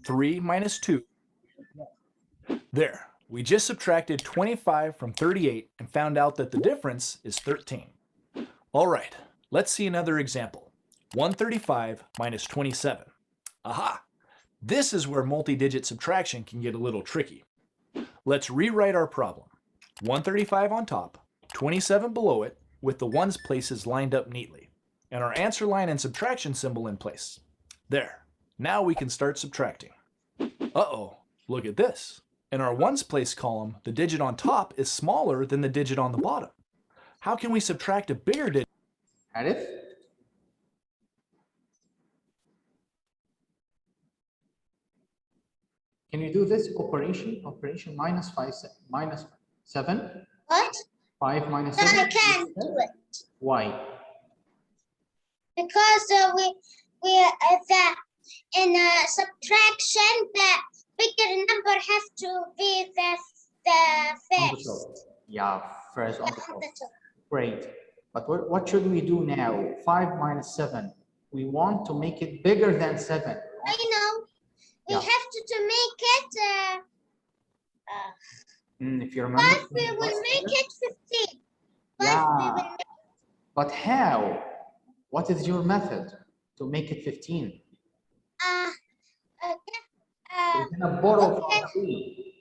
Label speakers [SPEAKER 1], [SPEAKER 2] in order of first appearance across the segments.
[SPEAKER 1] 3 minus 2. There, we just subtracted 25 from 38 and found out that the difference is 13. All right, let's see another example. 135 minus 27. Aha! This is where multi-digit subtraction can get a little tricky. Let's rewrite our problem. 135 on top, 27 below it, with the ones places lined up neatly, and our answer line and subtraction symbol in place. There, now we can start subtracting. Uh-oh, look at this. In our ones place column, the digit on top is smaller than the digit on the bottom. How can we subtract a bigger digit?
[SPEAKER 2] Arif? Can you do this operation? Operation minus 7?
[SPEAKER 3] What?
[SPEAKER 2] 5 minus
[SPEAKER 3] No,
[SPEAKER 2] 7?
[SPEAKER 3] I can't do it.
[SPEAKER 2] Why?
[SPEAKER 3] Because in subtraction, the bigger number has to be the
[SPEAKER 2] On the
[SPEAKER 3] first.
[SPEAKER 2] top. Yeah, first on the
[SPEAKER 3] On
[SPEAKER 2] top.
[SPEAKER 3] the top.
[SPEAKER 2] Great. But what should we do now? 5 minus 7. We want to make it bigger than 7.
[SPEAKER 3] I know. We
[SPEAKER 2] Yeah.
[SPEAKER 3] have to make it.
[SPEAKER 2] If you remember.
[SPEAKER 3] 5, we will make it 15. 5, we
[SPEAKER 2] Yeah.
[SPEAKER 3] will make
[SPEAKER 2] But how? What is your method to make it 15?
[SPEAKER 3] okay.
[SPEAKER 2] We're gonna borrow
[SPEAKER 3] Okay.
[SPEAKER 2] from 3.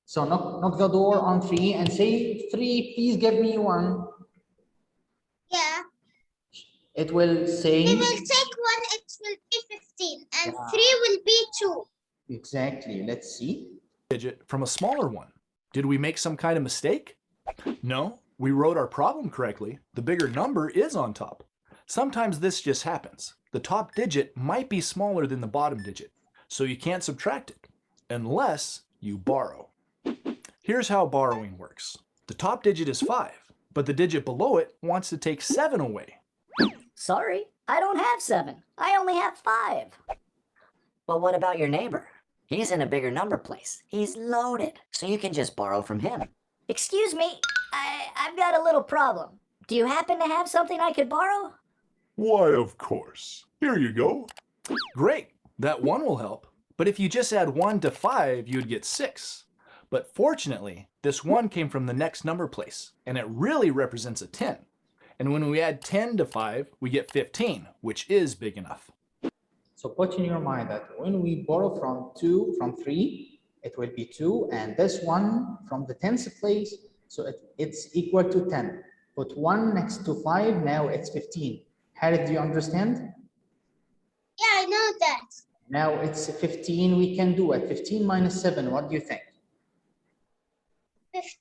[SPEAKER 2] So knock the door on 3 and say, 3, please give me 1.
[SPEAKER 3] Yeah.
[SPEAKER 2] It will say.
[SPEAKER 3] We will take 1, it will be 15, and
[SPEAKER 2] Yeah.
[SPEAKER 3] 3 will be 2.
[SPEAKER 2] Exactly. Let's see.
[SPEAKER 1] Digit from a smaller one. Did we make some kind of mistake? No, we wrote our problem correctly. The bigger number is on top. Sometimes this just happens. The top digit might be smaller than the bottom digit, so you can't subtract it, unless you borrow. Here's how borrowing works. The top digit is 5, but the digit below it wants to take 7 away.
[SPEAKER 4] Sorry, I don't have 7. I only have 5. Well, what about your neighbor? He's in a bigger number place. He's loaded, so you can just borrow from him. Excuse me, I've got a little problem. Do you happen to have something I could borrow?
[SPEAKER 1] Why, of course. Here you go. Great, that 1 will help. But if you just add 1 to 5, you'd get 6. But fortunately, this 1 came from the next number place, and it really represents a 10. And when we add 10 to 5, we get 15, which is big enough.
[SPEAKER 2] So put in your mind that when we borrow from 3, it will be 2, and this one from the tens place, so it's equal to 10. Put 1 next to 5, now it's 15. Harry, do you understand?
[SPEAKER 3] Yeah, I know that.
[SPEAKER 2] Now it's 15, we can do it. 15 minus 7, what do you think?
[SPEAKER 3] 15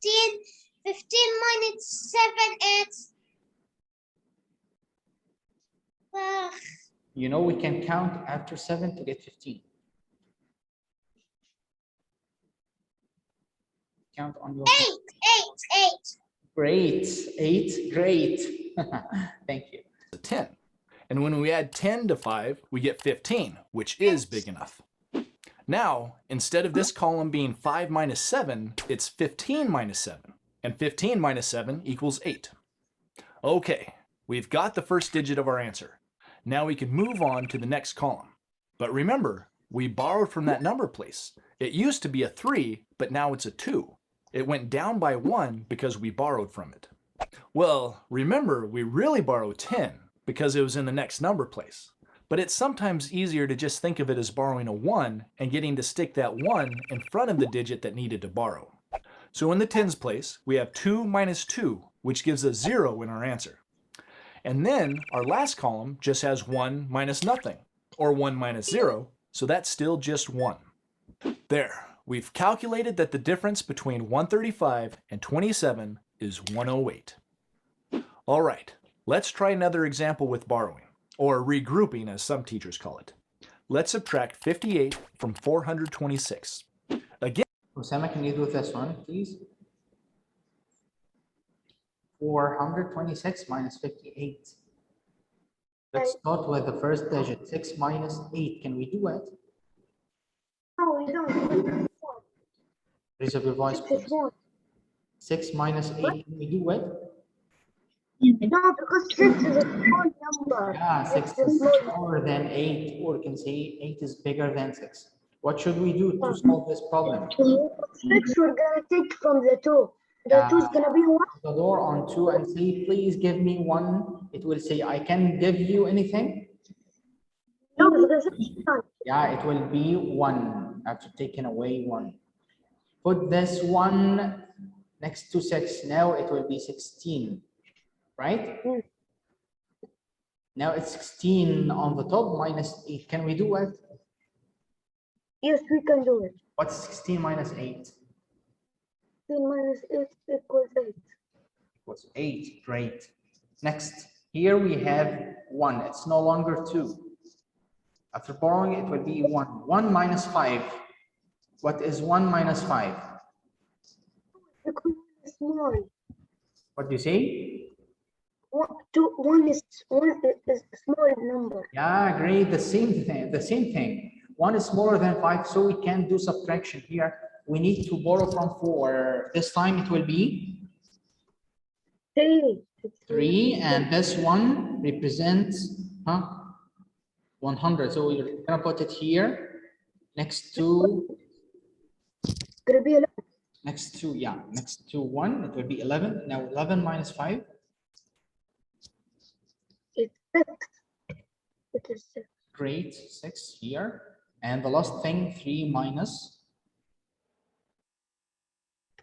[SPEAKER 3] minus 7, it's
[SPEAKER 2] You know we can count after 7 to get 15. Count on your
[SPEAKER 3] 8.
[SPEAKER 2] Great. 8, great. Thank you.
[SPEAKER 1] 10. And when we add 10 to 5, we get 15, which is big enough. Now, instead of this column being 5 minus 7, it's 15 minus 7. And 15 minus 7 equals 8. Okay, we've got the first digit of our answer. Now we can move on to the next column. But remember, we borrowed from that number place. It used to be a 3, but now it's a 2. It went down by 1 because we borrowed from it. Well, remember, we really borrowed 10 because it was in the next number place. But it's sometimes easier to just think of it as borrowing a 1 and getting to stick that 1 in front of the digit that needed to borrow. So in the tens place, we have 2 minus 2, which gives us 0 in our answer. And then our last column just has 1 minus nothing, or 1 minus 0, so that's still just 1. There, we've calculated that the difference between 135 and 27 is 108. All right, let's try another example with borrowing, or regrouping as some teachers call it. Let's subtract 58 from 426. Again,
[SPEAKER 2] Osama, can you do this one, please? 426 minus 58. Let's start with the first digit, 6 minus 8. Can we do it?
[SPEAKER 3] No, we don't.
[SPEAKER 2] Raise up your voice, please. 6 minus 8, can we do it?
[SPEAKER 5] No, because 6 is a small number.
[SPEAKER 2] Yeah, 6
[SPEAKER 5] It's a
[SPEAKER 2] is
[SPEAKER 5] small
[SPEAKER 2] smaller than 8, or we can say 8 is bigger than 6. What should we do to solve this problem?
[SPEAKER 5] 6 we're gonna take from the 2. The
[SPEAKER 2] Yeah.
[SPEAKER 5] 2 is gonna be 1.
[SPEAKER 2] The door on 2 and say, please give me 1. It will say, I can give you anything.
[SPEAKER 5] No, because it's not.
[SPEAKER 2] Yeah, it will be 1 after taking away 1. Put this 1 next to 6. Now it will be 16, right?
[SPEAKER 5] Mm.
[SPEAKER 2] Now it's 16 on the top minus 8. Can we do it?
[SPEAKER 5] Yes, we can do it.
[SPEAKER 2] What's 16 minus 8?
[SPEAKER 5] 16 minus 8 equals 8.
[SPEAKER 2] Was 8. Great. Next, here we have 1. It's no longer 2. After borrowing, it will be 1. 1 minus 5. What is 1 minus 5?
[SPEAKER 5] Because it's small.
[SPEAKER 2] What do you say?
[SPEAKER 5] 1 is a small number.
[SPEAKER 2] Yeah, great. The same thing. The same thing. 1 is smaller than 5, so we can do subtraction here. We need to borrow from 4. This time it will be
[SPEAKER 5] 3.
[SPEAKER 2] 3, and this one represents 100. So we're gonna put it here next to
[SPEAKER 5] Gonna be 11.
[SPEAKER 2] next to 1. It will be 11. Now 11 minus 5.
[SPEAKER 5] It's 6. It is 6.
[SPEAKER 2] Great. 6 here. And the last thing, 3 minus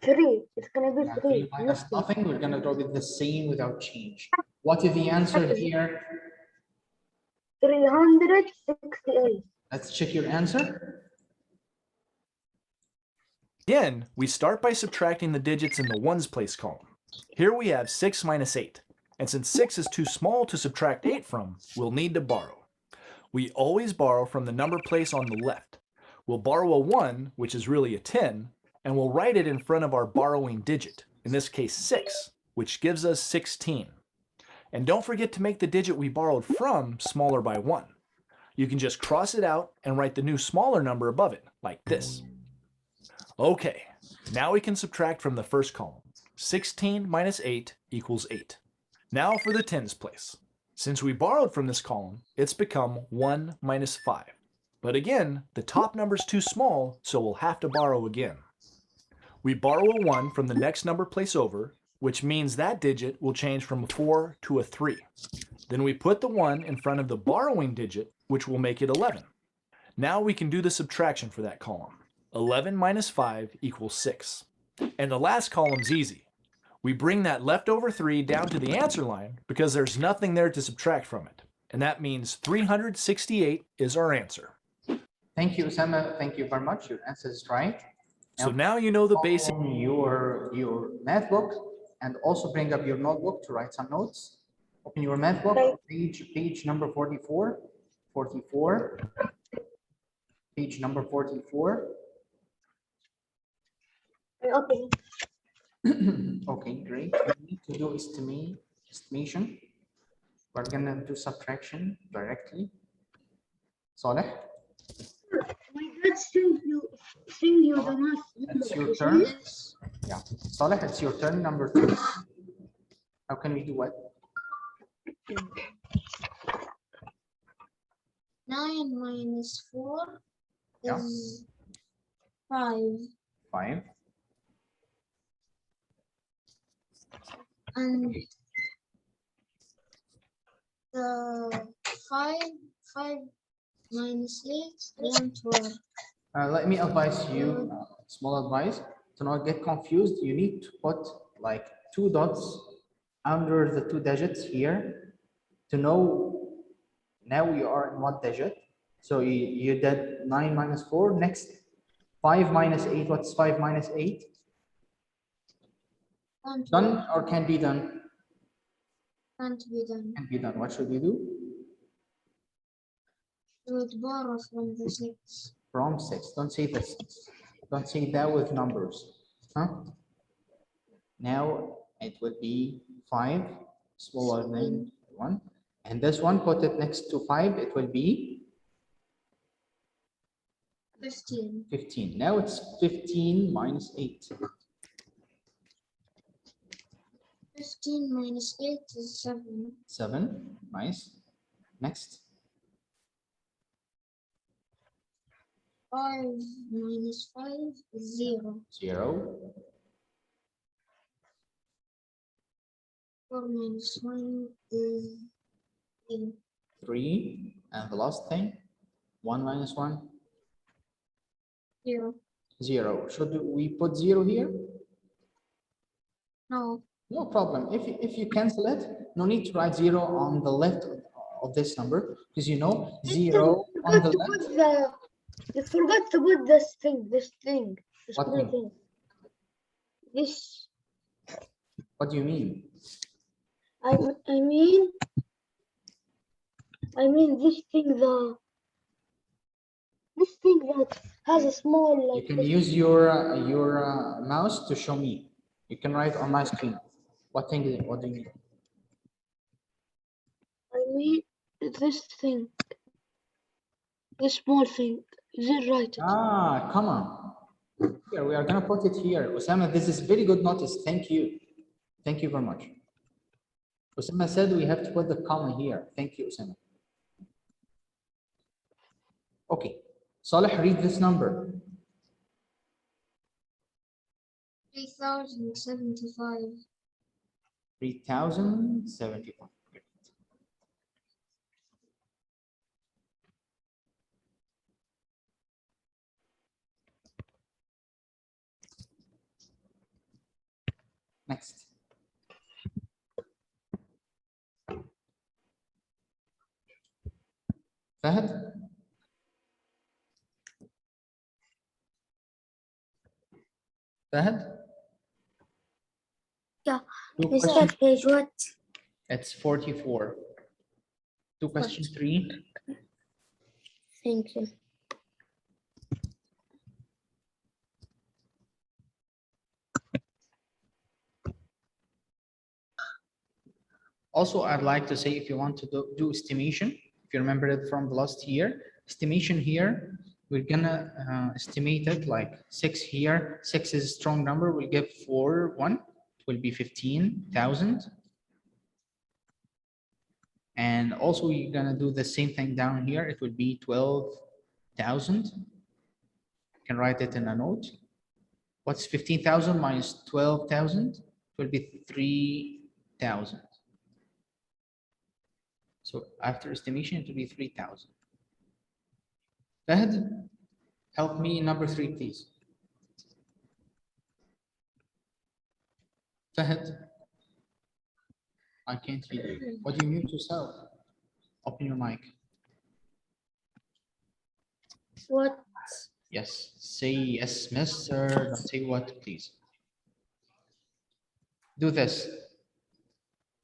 [SPEAKER 5] 3. It's gonna be 3.
[SPEAKER 2] 3 minus nothing. We're gonna draw it the same without change. What is the answer here?
[SPEAKER 5] 368.
[SPEAKER 2] Let's check your answer.
[SPEAKER 1] Again, we start by subtracting the digits in the ones place column. Here we have 6 minus 8, and since 6 is too small to subtract 8 from, we'll need to borrow. We always borrow from the number place on the left. We'll borrow a 1, which is really a 10, and we'll write it in front of our borrowing digit, in this case 6, which gives us 16. And don't forget to make the digit we borrowed from smaller by 1. You can just cross it out and write the new smaller number above it, like this. Okay, now we can subtract from the first column. 16 minus 8 equals 8. Now for the tens place. Since we borrowed from this column, it's become 1 minus 5. But again, the top number's too small, so we'll have to borrow again. We borrow a 1 from the next number place over, which means that digit will change from a 4 to a 3. Then we put the 1 in front of the borrowing digit, which will make it 11. Now we can do the subtraction for that column. 11 minus 5 equals 6. And the last column's easy. We bring that leftover 3 down to the answer line because there's nothing there to subtract from it. And that means 368 is our answer.
[SPEAKER 2] Thank you, Osama. Thank you very much. Your answer is right.
[SPEAKER 1] So now you know the basic.
[SPEAKER 2] Open your math book and also bring up your notebook to write some notes. Open your math book, page number 44. Page number 44.
[SPEAKER 5] Okay.
[SPEAKER 2] Okay, great. We need to do estimation. We're gonna do subtraction directly. Saleh,
[SPEAKER 5] My dad sent you the math.
[SPEAKER 2] it's your turn. Yeah, Saleh, it's your turn, number 2. How can we do it?
[SPEAKER 3] 9 minus 4
[SPEAKER 2] Yeah.
[SPEAKER 3] is 5.
[SPEAKER 2] 5.
[SPEAKER 3] And the 5 minus 8 don't work.
[SPEAKER 2] Let me advise you, small advice, to not get confused. You need to put like 2 dots under the 2 digits here to know now you are in what digit. So you did 9 minus 4. Next, 5 minus 8. What's 5 minus 8?
[SPEAKER 3] Can't
[SPEAKER 2] Done
[SPEAKER 3] work.
[SPEAKER 2] or can be done?
[SPEAKER 3] Can't be done.
[SPEAKER 2] Can be done. What should we do?
[SPEAKER 3] You would borrow from the 6.
[SPEAKER 2] From 6. Don't say the 6. Don't say that with numbers. Huh? Now it would be 5 smaller than 1. And this one, put it next to 5. It will be
[SPEAKER 3] 15.
[SPEAKER 2] 15. Now it's 15 minus 8.
[SPEAKER 3] 15 minus 8 is 7.
[SPEAKER 2] 7. Nice. Next.
[SPEAKER 3] 5 minus 5 is 0.
[SPEAKER 2] 0.
[SPEAKER 3] 4 minus 1 is 0.
[SPEAKER 2] 3. And the last thing. 1 minus 1.
[SPEAKER 3] 0.
[SPEAKER 2] 0. Should we put 0 here?
[SPEAKER 3] No.
[SPEAKER 2] No problem. If you cancel it, no need to write 0 on the left of this number, because you know 0 on the left.
[SPEAKER 5] You forgot to put this thing, this
[SPEAKER 2] What
[SPEAKER 5] small
[SPEAKER 2] thing?
[SPEAKER 5] thing. This,
[SPEAKER 2] What do you mean?
[SPEAKER 5] I mean this thing, this thing that has a small,
[SPEAKER 2] You
[SPEAKER 5] like,
[SPEAKER 2] can use your mouse to show me. You can write on my screen. What thing is it? What do you mean?
[SPEAKER 5] I mean this thing, this small thing. You didn't write it.
[SPEAKER 2] Ah, come on. Here, we are gonna put it here. Osama, this is very good notice. Thank you. Thank you very much. Osama said we have to put the comma here. Thank you, Osama. Okay. Saleh, read this number.
[SPEAKER 3] 3075.
[SPEAKER 2] 3075. Next. Fahad? Fahad?
[SPEAKER 3] Yeah.
[SPEAKER 2] Two
[SPEAKER 3] Is
[SPEAKER 2] question-
[SPEAKER 3] that page what?
[SPEAKER 2] It's 44. To question 3.
[SPEAKER 3] Thank you.
[SPEAKER 2] Also, I'd like to say, if you want to do estimation, if you remember it from the last year, estimation here, we're gonna estimate it like 6 here. 6 is a strong number. We'll give 4, 1. It will be 15,000. And also, we're gonna do the same thing down here. It will be 12,000. You can write it in a note. What's 15,000 minus 12,000? It will be 3,000. So after estimation, it will be 3,000. Fahad, help me number 3, please. Fahad, I can't hear you. What do you mute yourself? Open your mic.
[SPEAKER 3] What?
[SPEAKER 2] Yes, say yes, mister. Don't say what, please. Do this.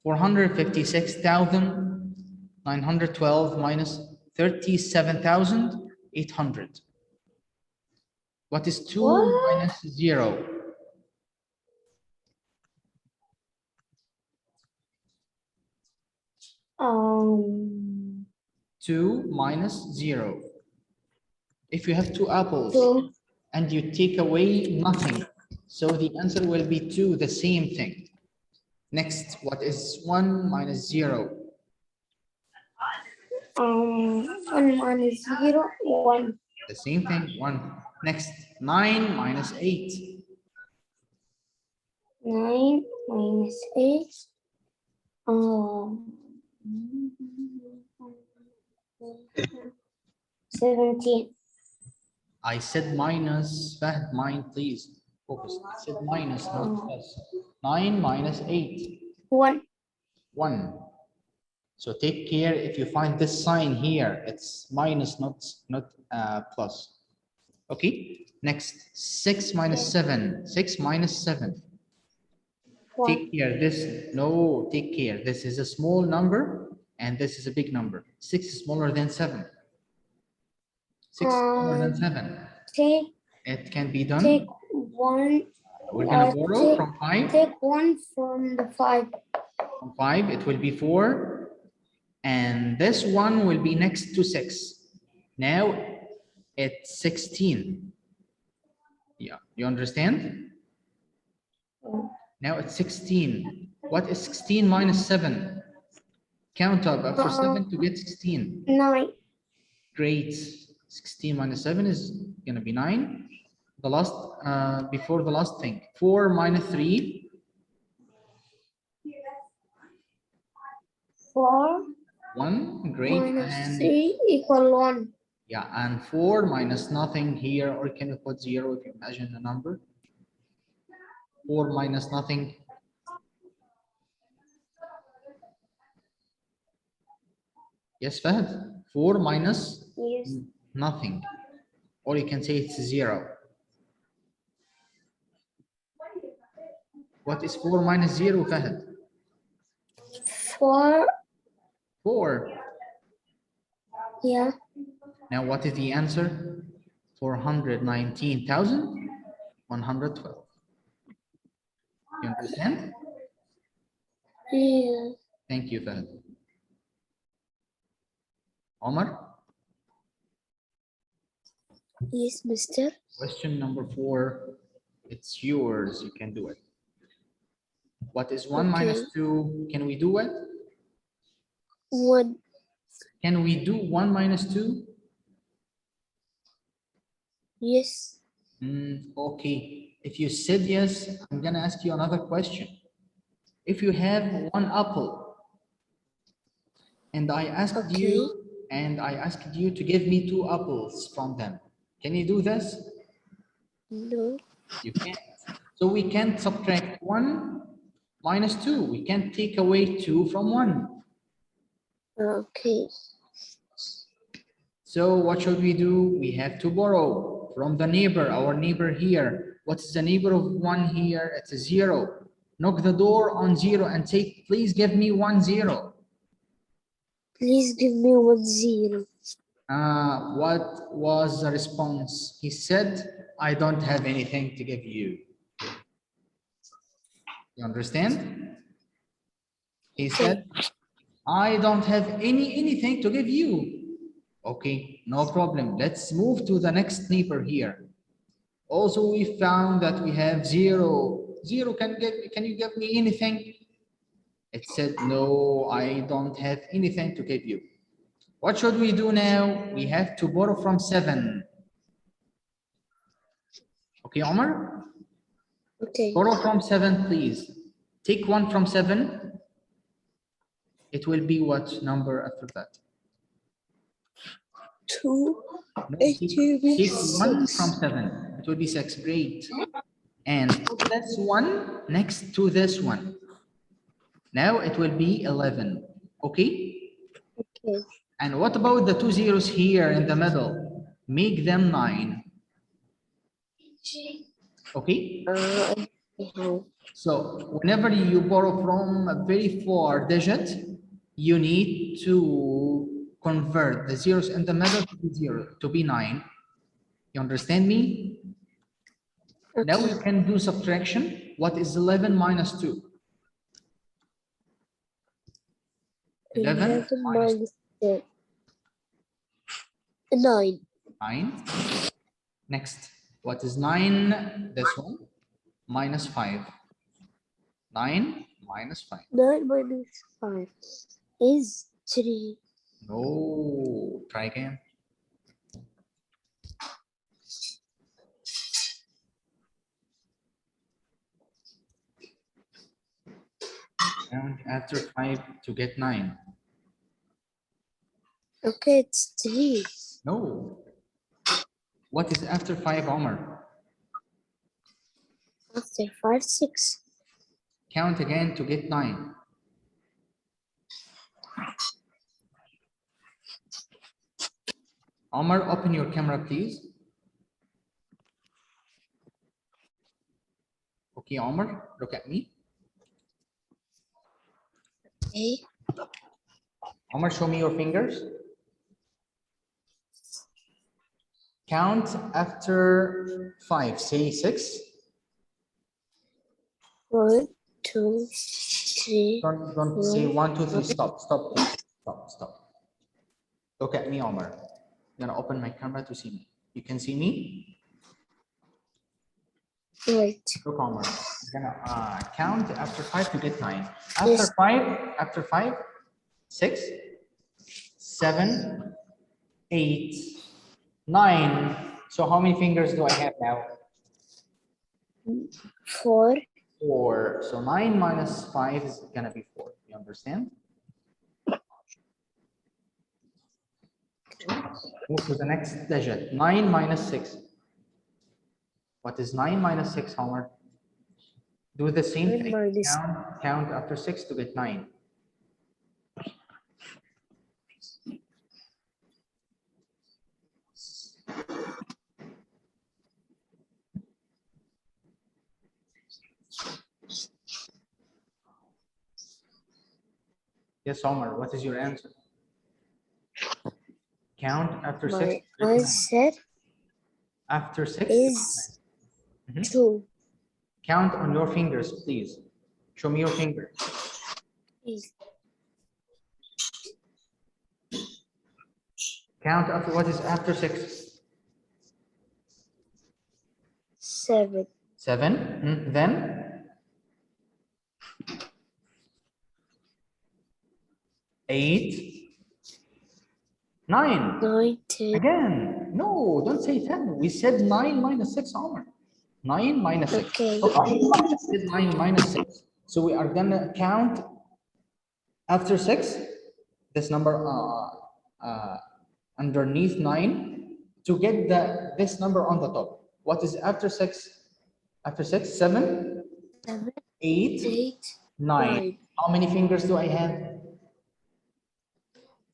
[SPEAKER 2] 456,912 minus 37,800. What is 2 minus 0? 2 minus 0. If you have 2 apples
[SPEAKER 3] 2.
[SPEAKER 2] and you take away nothing, so the answer will be 2, the same thing. Next, what is 1 minus 0?
[SPEAKER 3] 1 minus 0, 1.
[SPEAKER 2] The same thing, 1. Next, 9 minus 8.
[SPEAKER 3] 9 minus 8. 17.
[SPEAKER 2] I said minus, Fahd, mind, please. Focus. I said minus, not plus. 9 minus 8.
[SPEAKER 3] 1.
[SPEAKER 2] 1. So take care if you find this sign here, it's minus, not plus. Okay, next, 6 minus 7. 6 minus 7.
[SPEAKER 3] 1.
[SPEAKER 2] Take care, take care. This is a small number and this is a big number. 6 is smaller than 7. 6 is smaller than 7.
[SPEAKER 3] Take
[SPEAKER 2] It can be done.
[SPEAKER 3] 1.
[SPEAKER 2] We're gonna borrow from 5.
[SPEAKER 3] Take 1 from the 5.
[SPEAKER 2] From 5, it will be 4. And this one will be next to 6. Now it's 16. Yeah, you understand? Now it's 16. What is 16 minus 7? Count up after 7 to get 16.
[SPEAKER 3] 9.
[SPEAKER 2] Great. 16 minus 7 is going to be 9. The last, before the last thing. 4 minus 3.
[SPEAKER 3] 4
[SPEAKER 2] 1. Great.
[SPEAKER 3] minus
[SPEAKER 2] And
[SPEAKER 3] 3 equal 1.
[SPEAKER 2] yeah, and 4 minus nothing here, or can you put 0 if you imagine the number? 4 minus nothing. Yes, Fahad. 4 minus
[SPEAKER 3] Yes.
[SPEAKER 2] nothing. Or you can say it's 0. What is 4 minus 0, Fahad?
[SPEAKER 3] 4.
[SPEAKER 2] 4.
[SPEAKER 3] Yeah.
[SPEAKER 2] Now what is the answer? 419,112. You understand?
[SPEAKER 3] Yeah.
[SPEAKER 2] Thank you, Fahad. Omar,
[SPEAKER 3] Yes, mister.
[SPEAKER 2] question number 4. It's yours. You can do it. What is 1 minus 2? Can we do it?
[SPEAKER 3] 1.
[SPEAKER 2] Can we do 1 minus 2?
[SPEAKER 3] Yes.
[SPEAKER 2] Okay. If you said yes, I'm going to ask you another question. If you have 1 apple and I asked you to give me 2 apples from them, can you do this?
[SPEAKER 3] No.
[SPEAKER 2] You can't. So we can't subtract 1 minus 2. We can't take away 2 from 1.
[SPEAKER 3] Okay.
[SPEAKER 2] So what should we do? We have to borrow from the neighbor, our neighbor here. What is the neighbor of 1 here? It's a 0. Knock the door on 0 and say, please give me 1 0.
[SPEAKER 3] Please give me 1 0.
[SPEAKER 2] What was the response? He said, I don't have anything to give you. You understand? He said, I don't have anything to give you. Okay, no problem. Let's move to the next neighbor here. Also, we found that we have 0. 0, can you give me anything? It said, no, I don't have anything to give you. What should we do now? We have to borrow from 7. Okay, Omar?
[SPEAKER 3] Okay.
[SPEAKER 2] Borrow from 7, please. Take 1 from 7. It will be what number after that?
[SPEAKER 3] 2.
[SPEAKER 2] No,
[SPEAKER 3] It will be
[SPEAKER 2] take 1
[SPEAKER 3] 6.
[SPEAKER 2] from 7. It will be 6. Great. And put this one next to this one. Now it will be 11. Okay?
[SPEAKER 3] Okay.
[SPEAKER 2] And what about the 2 zeros here in the middle? Make them 9. Okay? So whenever you borrow from a very far digit, you need to convert the zeros in the middle to be 0, to be 9. You understand me?
[SPEAKER 3] Okay.
[SPEAKER 2] Now we can do subtraction. What is 11 minus 2? 11 minus
[SPEAKER 3] 9. 9.
[SPEAKER 2] 9. Next, what is 9? This one. Minus 5. 9 minus 5.
[SPEAKER 3] 9 minus 5 is 3.
[SPEAKER 2] No, try again. And after 5 to get 9.
[SPEAKER 3] Okay, it's 3.
[SPEAKER 2] No. What is after 5, Omar?
[SPEAKER 3] After 5, 6.
[SPEAKER 2] Count again to get 9. Omar, open your camera, please. Okay, Omar, look at me.
[SPEAKER 3] Okay.
[SPEAKER 2] Omar, show me your fingers. Count after 5. Say 6.
[SPEAKER 3] 1, 2, 3.
[SPEAKER 2] Don't say 1, 2, 3. Stop. Look at me, Omar. I'm gonna open my camera to see me. You can see me?
[SPEAKER 5] Wait.
[SPEAKER 2] Two comma. We're gonna count after 5 to get 9. After 5, 6, 7, 8, 9. So how many fingers do I have now?
[SPEAKER 5] 4.
[SPEAKER 2] 4. So 9 minus 5 is gonna be 4. You understand? Move to the next digit. 9 minus 6. What is 9 minus 6, Homer? Do the same
[SPEAKER 5] 9
[SPEAKER 2] thing.
[SPEAKER 5] minus-
[SPEAKER 2] Count after 6 to get 9. Yes, Homer, what is your answer? Count after 6.
[SPEAKER 5] My
[SPEAKER 2] to get 9.
[SPEAKER 5] answer
[SPEAKER 2] After 6
[SPEAKER 5] is
[SPEAKER 2] Mhm.
[SPEAKER 5] 2.
[SPEAKER 2] Count on your fingers, please. Show me your finger.
[SPEAKER 5] Is
[SPEAKER 2] Count after what is after 6?
[SPEAKER 5] 7.
[SPEAKER 2] 7. Then 8, 9.
[SPEAKER 5] 9, 10.
[SPEAKER 2] Again, no, don't say 10. We said 9 minus 6, Homer. 9 minus 6.
[SPEAKER 5] Okay.
[SPEAKER 2] We said 9 minus 6. So we are gonna count after 6, this number underneath 9 to get this number on the top. What is after 6? After 6, 7,
[SPEAKER 5] 7,
[SPEAKER 2] 8,
[SPEAKER 5] 8,
[SPEAKER 2] 9.
[SPEAKER 5] 9.
[SPEAKER 2] How many fingers do I have?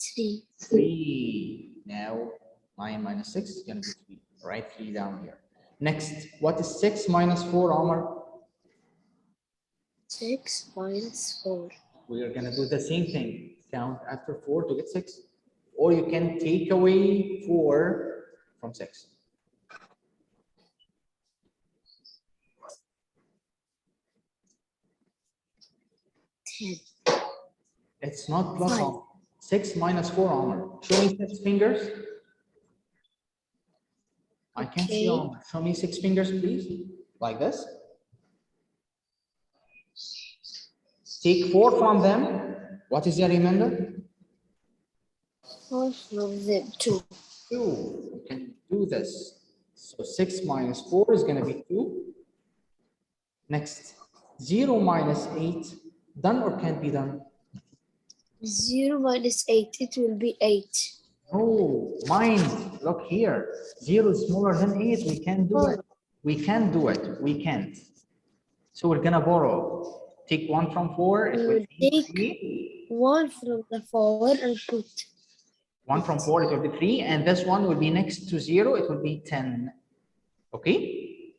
[SPEAKER 5] 3.
[SPEAKER 2] 3. Now 9 minus 6 is going to be 3. Write 3 down here. Next, what is 6 minus 4, Omar?
[SPEAKER 5] 6 minus 4.
[SPEAKER 2] We are going to do the same thing. Count after 4 to get 6. Or you can take away 4 from 6. It's not plus
[SPEAKER 5] Five.
[SPEAKER 2] Omar. 6 minus 4, Omar. Show me 6 fingers. I can't see
[SPEAKER 5] Okay.
[SPEAKER 2] Omar. Show me 6 fingers, please. Like this. Take 4 from them. What is the remainder?
[SPEAKER 5] 4 from them, 2.
[SPEAKER 2] 2. You can do this. So 6 minus 4 is going to be 2. Next, 0 minus 8. Done or can't be done?
[SPEAKER 5] 0 minus 8, it will be 8.
[SPEAKER 2] Oh, mind. Look here. 0 is smaller than 8. We can't do it. We can't do it. We can't. So we're going to borrow. Take 1 from 4. It
[SPEAKER 5] We
[SPEAKER 2] will
[SPEAKER 5] will
[SPEAKER 2] be
[SPEAKER 5] take
[SPEAKER 2] 3.
[SPEAKER 5] 1 from the 4 and put
[SPEAKER 2] 1 from 4, it will be 3. And this one will be next to 0. It will be 10. Okay?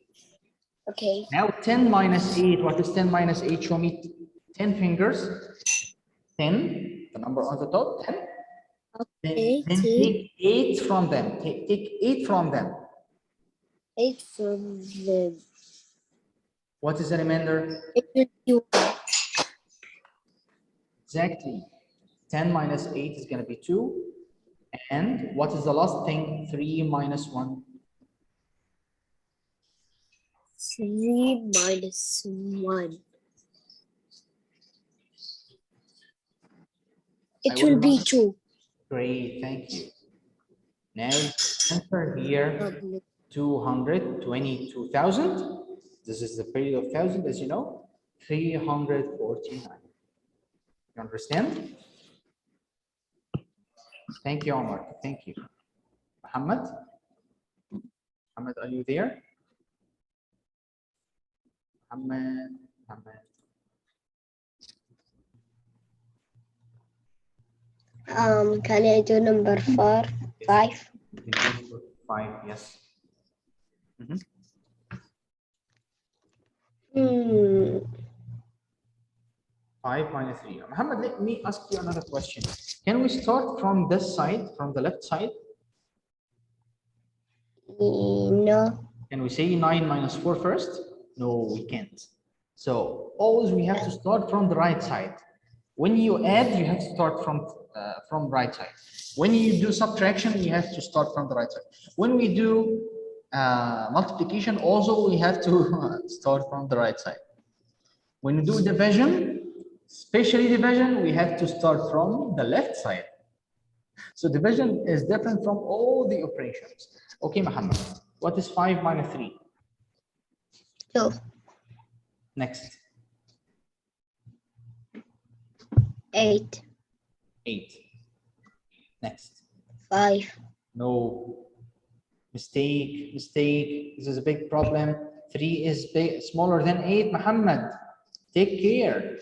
[SPEAKER 5] okay.
[SPEAKER 2] Now 10 minus 8. What is 10 minus 8? Show me 10 fingers. 10, the number on the top, 10.
[SPEAKER 5] Okay,
[SPEAKER 2] Then take 8 from them. Take 8 from them.
[SPEAKER 5] 8 from them.
[SPEAKER 2] What is the remainder?
[SPEAKER 5] It will be 1.
[SPEAKER 2] Exactly. 10 minus 8 is going to be 2. And what is the last thing? 3 minus 1.
[SPEAKER 5] 3 minus 1. It
[SPEAKER 2] I
[SPEAKER 5] will
[SPEAKER 2] will
[SPEAKER 5] be
[SPEAKER 2] not-
[SPEAKER 5] 2.
[SPEAKER 2] Great, thank you. Now answer here 222,000. This is the period of 1,000, as you know. 349. You understand? Thank you, Omar. Thank you. Muhammad? Muhammad, are you there? Muhammad.
[SPEAKER 3] Can I do number 4, 5?
[SPEAKER 2] 5, yes.
[SPEAKER 3] Hmm.
[SPEAKER 2] 5 minus 3. Muhammad, let me ask you another question. Can we start from this side, from the left side?
[SPEAKER 3] No.
[SPEAKER 2] Can we say 9 minus 4 first? No, we can't. So always we have to start from the right side. When you add, you have to start from right side. When you do subtraction, you have to start from the right side. When we do multiplication, also we have to start from the right side. When you do division, especially division, we have to start from the left side. So division is different from all the operations. Okay, Muhammad, what is 5 minus 3?
[SPEAKER 3] 2.
[SPEAKER 2] Next,
[SPEAKER 3] 8.
[SPEAKER 2] 8. Next,
[SPEAKER 3] 5.
[SPEAKER 2] no. Mistake, mistake. This is a big problem. 3 is big, smaller than 8, Muhammad. Take care.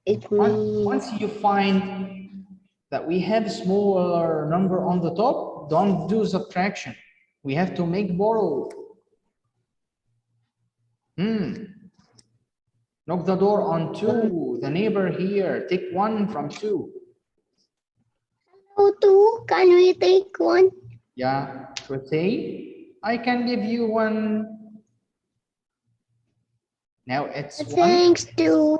[SPEAKER 3] It
[SPEAKER 2] Once
[SPEAKER 3] means
[SPEAKER 2] you find that we have smaller number on the top, don't do subtraction. We have to make borrow. Knock the door on 2. The neighbor here, take 1 from 2.
[SPEAKER 3] hello 2. Can we take 1?
[SPEAKER 2] Yeah, so say, I can give you 1. Now it's 1.
[SPEAKER 3] Thanks 2.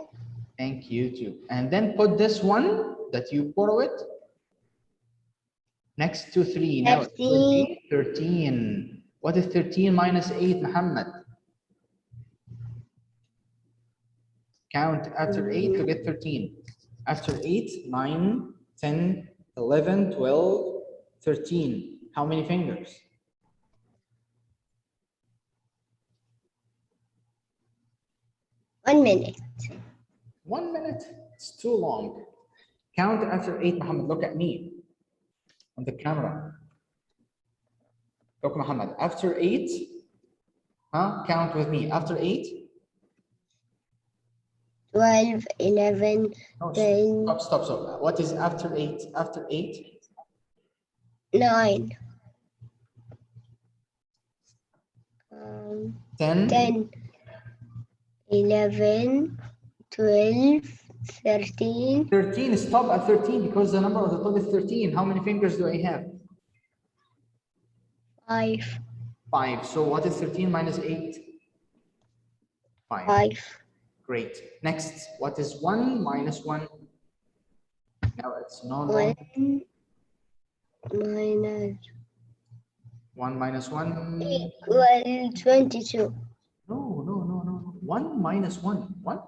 [SPEAKER 2] Thank you too. And then put this one that you borrow it next to 3. Now it will be 13. What is 13 minus 8, Muhammad? Count after 8 to get 13. After 8, 9, 10, 11, 12, 13. How many fingers?
[SPEAKER 3] 1 minute.
[SPEAKER 2] 1 minute? It's too long. Count after 8, Muhammad. Look at me on the camera. Look, Muhammad. After 8, count with me. After 8.
[SPEAKER 3] 12, 11,
[SPEAKER 2] No,
[SPEAKER 3] 10,
[SPEAKER 2] stop. What is after 8? After 8?
[SPEAKER 3] 9.
[SPEAKER 2] 10.
[SPEAKER 3] 10, 11, 12, 13.
[SPEAKER 2] 13. Stop at 13 because the number of the top is 13. How many fingers do I have?
[SPEAKER 3] 5.
[SPEAKER 2] 5. So what is 13 minus 8? 5.
[SPEAKER 3] 5.
[SPEAKER 2] Great. Next, what is 1 minus 1? Now it's no longer 1 minus 1.
[SPEAKER 3] equal 22.
[SPEAKER 2] No. 1 minus 1. 1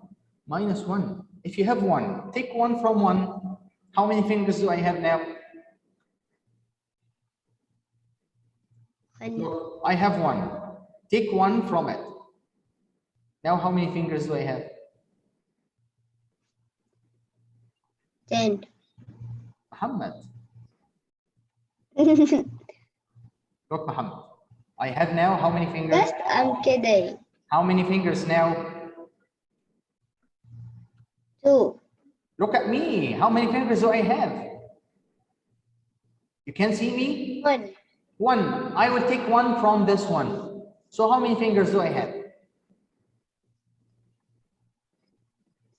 [SPEAKER 2] minus 1. If you have 1, take 1 from 1. How many fingers do I have now? Look, I have 1. Take 1 from it. Now how many fingers do I have?
[SPEAKER 3] 10.
[SPEAKER 2] Muhammad. Look, Muhammad. I have now how many fingers?
[SPEAKER 3] But I'm kidding.
[SPEAKER 2] How many fingers now?
[SPEAKER 3] 2.
[SPEAKER 2] Look at me. How many fingers do I have? You can see me?
[SPEAKER 3] 1.
[SPEAKER 2] 1. I will take 1 from this one. So how many fingers do I have?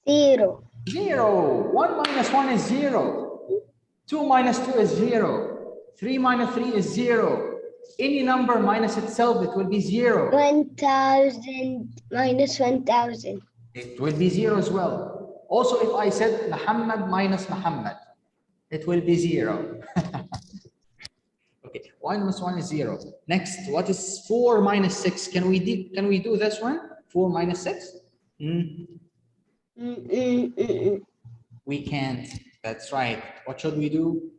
[SPEAKER 3] 0.
[SPEAKER 2] 0. 1 minus 1 is 0. 2 minus 2 is 0. 3 minus 3 is 0. Any number minus itself, it will be 0.
[SPEAKER 3] 1,000 minus 1,000.
[SPEAKER 2] It will be 0 as well. Also, if I said Muhammad minus Muhammad, it will be 0. Okay, 1 minus 1 is 0. Next, what is 4 minus 6? Can we do this one? 4 minus 6? We can't. That's right. What should we do?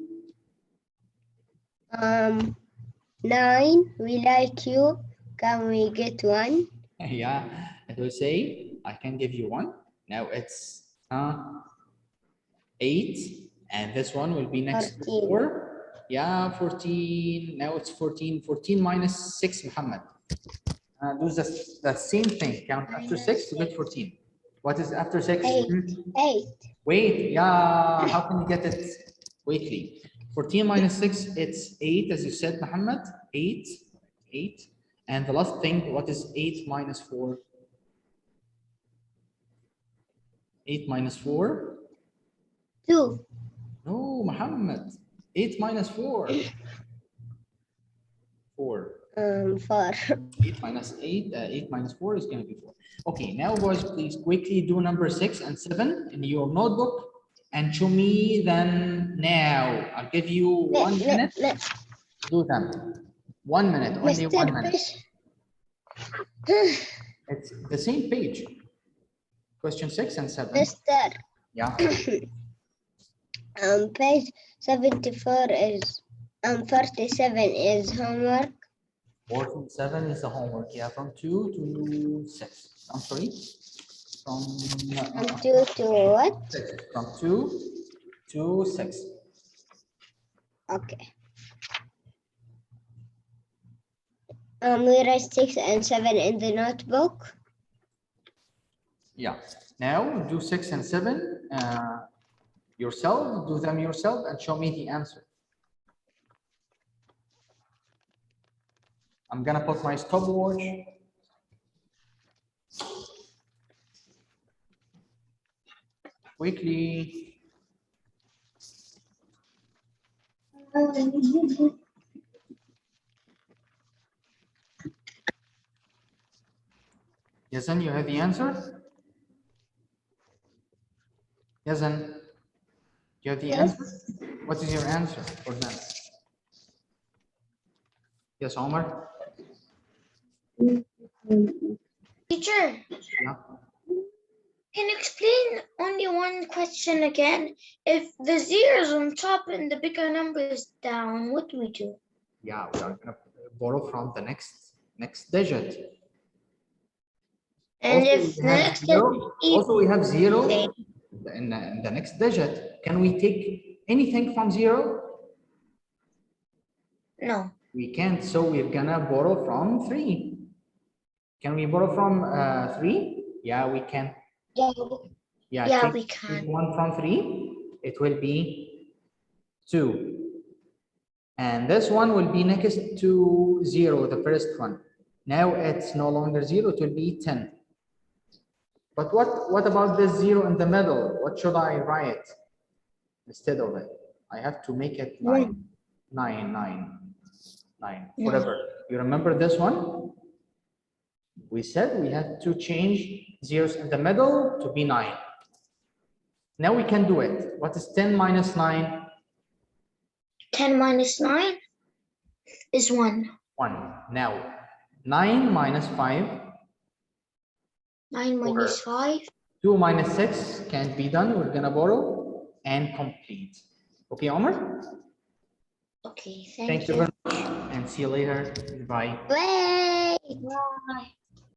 [SPEAKER 3] 9. We like you. Can we get 1?
[SPEAKER 2] Yeah, it will say, I can give you 1. Now it's 8. And this one will be next to 4. Yeah, 14. Now it's 14. 14 minus 6, Muhammad. Do the same thing. Count after 6 to get 14. What is after 6?
[SPEAKER 3] 8.
[SPEAKER 2] Wait, yeah. How can you get it quickly? 14 minus 6, it's 8, as you said, Muhammad. 8. And the last thing, what is 8 minus 4? 8 minus 4?
[SPEAKER 3] 2.
[SPEAKER 2] No, Muhammad. 8 minus 4. 4.
[SPEAKER 3] 4.
[SPEAKER 2] 8 minus 8, 8 minus 4 is going to be 4. Okay, now boys, please quickly do number 6 and 7 in your notebook. and show me them now. I'll give you 1 minute. Do them. 1 minute, only 1 minute. It's the same page. Question 6 and 7.
[SPEAKER 3] Mr.
[SPEAKER 2] Yeah.
[SPEAKER 3] Page 74 is 47 is homework.
[SPEAKER 2] 47 is the homework. Yeah, from 2 to 6. I'm sorry. From
[SPEAKER 3] 2 to what?
[SPEAKER 2] 6. From 2 to 6.
[SPEAKER 3] Okay. We write 6 and 7 in the notebook.
[SPEAKER 2] Yeah. Now do 6 and 7 yourself. Do them yourself and show me the answer. I'm gonna put my stopwatch. Quickly. Yazan, you have the answer? Yazan, you have the answer? What is your answer for that? Yes, Omar?
[SPEAKER 3] Teacher,
[SPEAKER 2] Yeah.
[SPEAKER 3] can you explain only one question again? If the zero is on top and the bigger number is down, what do we do?
[SPEAKER 2] Yeah, we are gonna borrow from the next digit.
[SPEAKER 3] And
[SPEAKER 2] Also,
[SPEAKER 3] if
[SPEAKER 2] we
[SPEAKER 3] the
[SPEAKER 2] have
[SPEAKER 3] next
[SPEAKER 2] zero,
[SPEAKER 3] is
[SPEAKER 2] also we have 0
[SPEAKER 3] Okay.
[SPEAKER 2] in the next digit. Can we take anything from 0?
[SPEAKER 3] no,
[SPEAKER 2] We can't, so we're gonna borrow from 3. Can we borrow from 3? Yeah, we can. Yeah, take
[SPEAKER 3] we can.
[SPEAKER 2] 1 from 3. It will be 2. And this one will be next to 0, the first one. Now it's no longer 0, it will be 10. But what about this 0 in the middle? What should I write instead of it? I have to make it 9. 9. Whatever. You remember this one? We said we had to change zeros in the middle to be 9. Now we can do it. What is 10 minus 9?
[SPEAKER 3] 10 minus 9 is 1.
[SPEAKER 2] 1. Now 9 minus 5.
[SPEAKER 3] 9 minus 5.
[SPEAKER 2] 2 minus 6 can't be done. We're gonna borrow and complete. Okay, Omar?
[SPEAKER 3] Okay,
[SPEAKER 2] Thank you very much and see you later. Bye.
[SPEAKER 3] Bye. Bye.